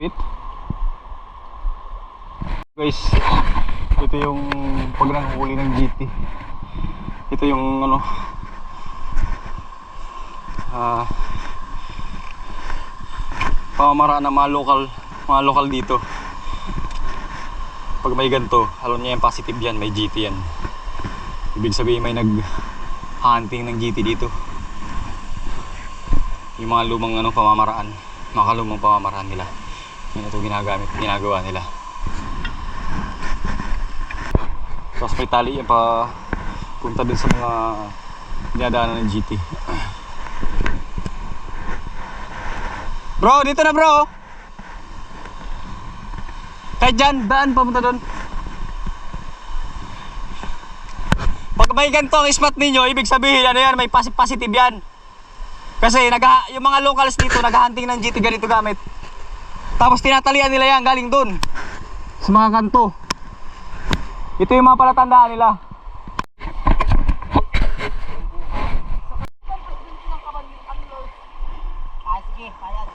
Guys, ito yung paghuli ng GT. Ito yung ano, pamamaraan ng mga lokal dito. Pag may ganito, alam niya yung positive yan, may GT yan. Ibig sabihin may nag-hunting ng GT dito. Yung mga lumang pamamaraan, mga kalumang pamamaraan nila. Yan ito ginagawa nila. Tapos may tali yan pa punta dun sa mga dinadaanan ng GT. Bro, dito na bro. Kahit dyan, daan papunta doon. Pag may ganito ang spot ninyo, ibig sabihin ano yan, may positive yan. Kasi yung mga locals dito naghahunting ng GT ganito gamit. Tapos tinatalian nila yan galing doon sa mga kanto. Ito yung mga palatandaan nila. Sige, payag.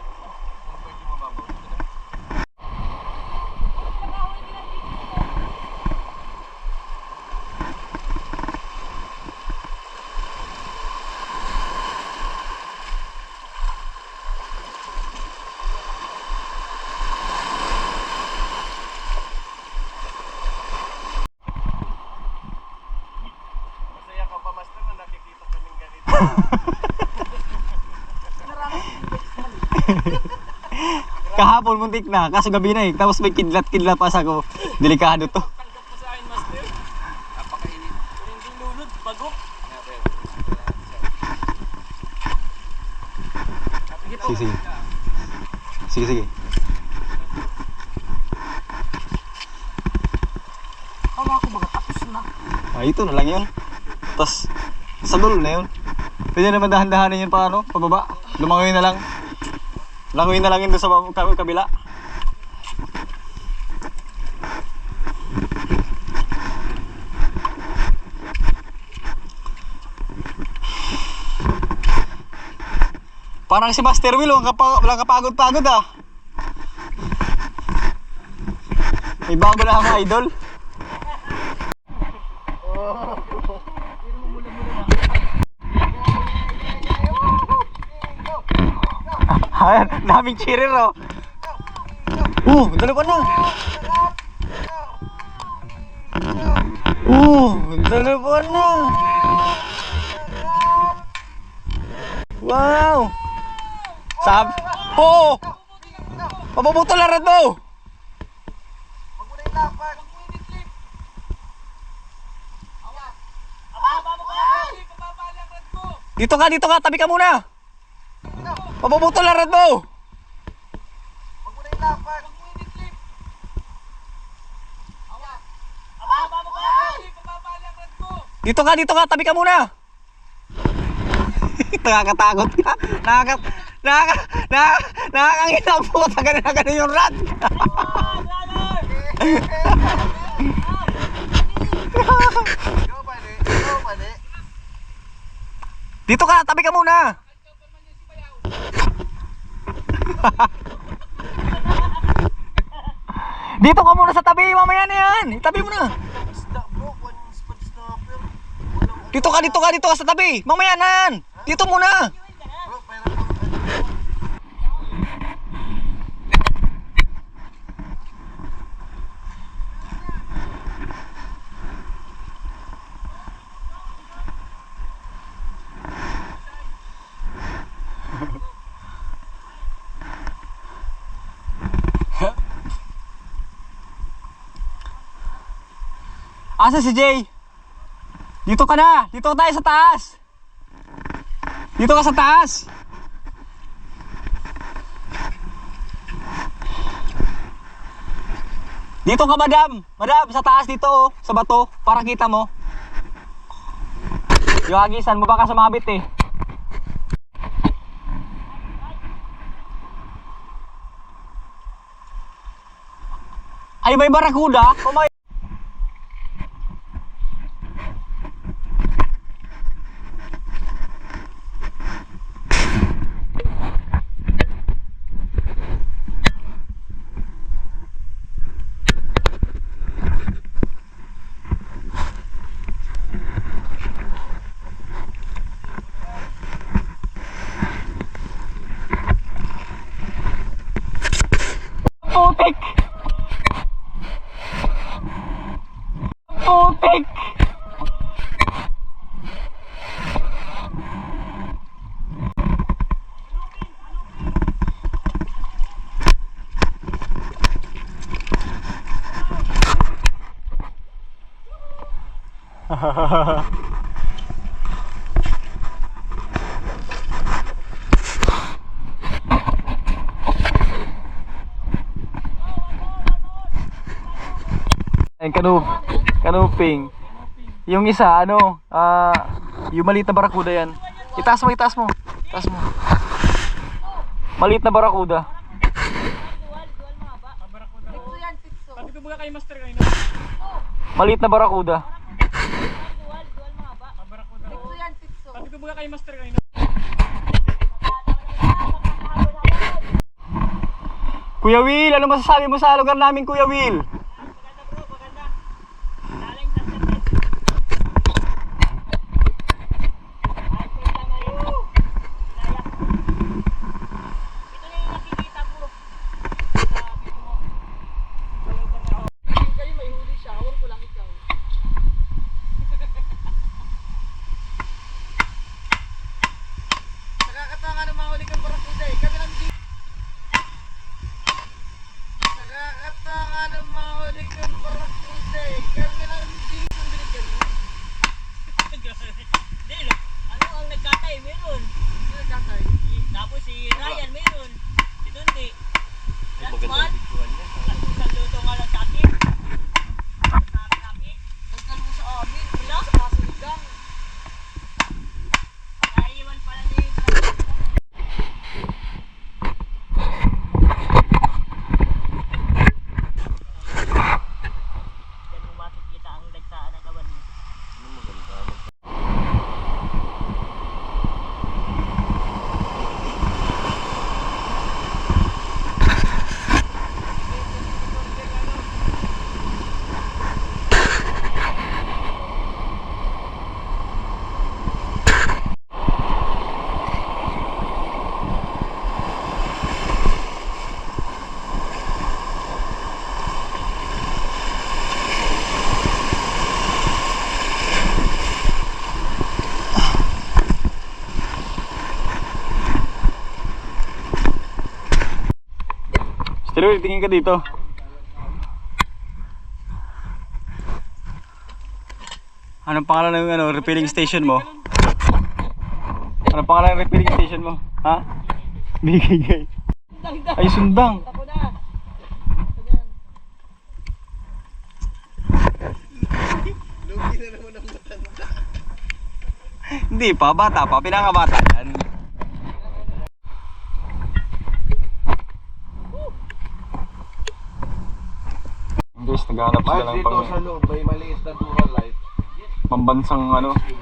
Kahapon muntik na, kaso gabi na eh. Tapos may kidlat-kidlat pa sa ko. Delikado to. Tanggap mo sa akin, master. Napakainit. Hindi lunod, bagok. Sige. Sige. Kawa ko baga tapos na. Ito na lang yun. Tapos sa dulo na yun. Pwede naman dahan-dahanin yun pa pababa. Lumangoy na lang. Langoy na lang yun doon sa kabila. Parang si Master Will, walang kapagod-pagod ah. May bago na akong idol. Ayan, daming cheerer oh. Dalawa na. Dalawa na. Wow. Mabubutol na rin to. Dito ka, tabi ka muna. Mabubutol na rin to. Dito ka, tabi ka muna. Nakakatakot ka. Nakakanginaw po. Ganun na ganun yung rat. Dito ka, tabi ka muna. Dito ka muna sa tabi, mamaya na yan. Itabi mo na. Dito ka sa tabi. Mamaya na yan. Dito muna. Asa si Jay? Dito ka na. Dito tayo sa taas. Dito ka sa taas. Dito ka, madam. Madam, sa taas dito oh, sa bato para kita mo. Yung agisan mo baka sumabit eh. Ay, may barakuda. Oh my. Putik! Putik! Ayun, kanuping. Yung isa, ano, yung maliit na barakuda yan. Itaas mo, itaas mo. Itaas mo. Maliit na barakuda. Sabi ko baga kay Master kayo. Maliit na barakuda. Sabi ko baga kay Master kayo. Kuya Will, ano masasabi mo sa lugar namin, Kuya Will? Tapos si Ryan meron. Si Dundi. That's one. Isang luto nga lang sa akin. Tagkal mo sa amin. Wala. Sa kasiligang. Naiiwan pala niya yung Diyan mo makikita ang dagsaan ng kawan niya. Pero tingin ka dito. Anong pangalan ng refilling station mo? Anong pangalan ng refilling station mo? Ha? Bigay. Ay, sundang. Hindi pa, bata pa. Pinakabata yan. Guys, naghahanap sila ng dito sa loob, may maliit na dural light.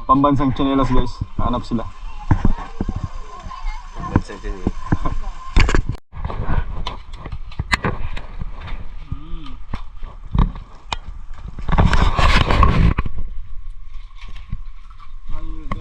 pambansang tsinelas guys. Hanap sila. Pambansang tsinelas.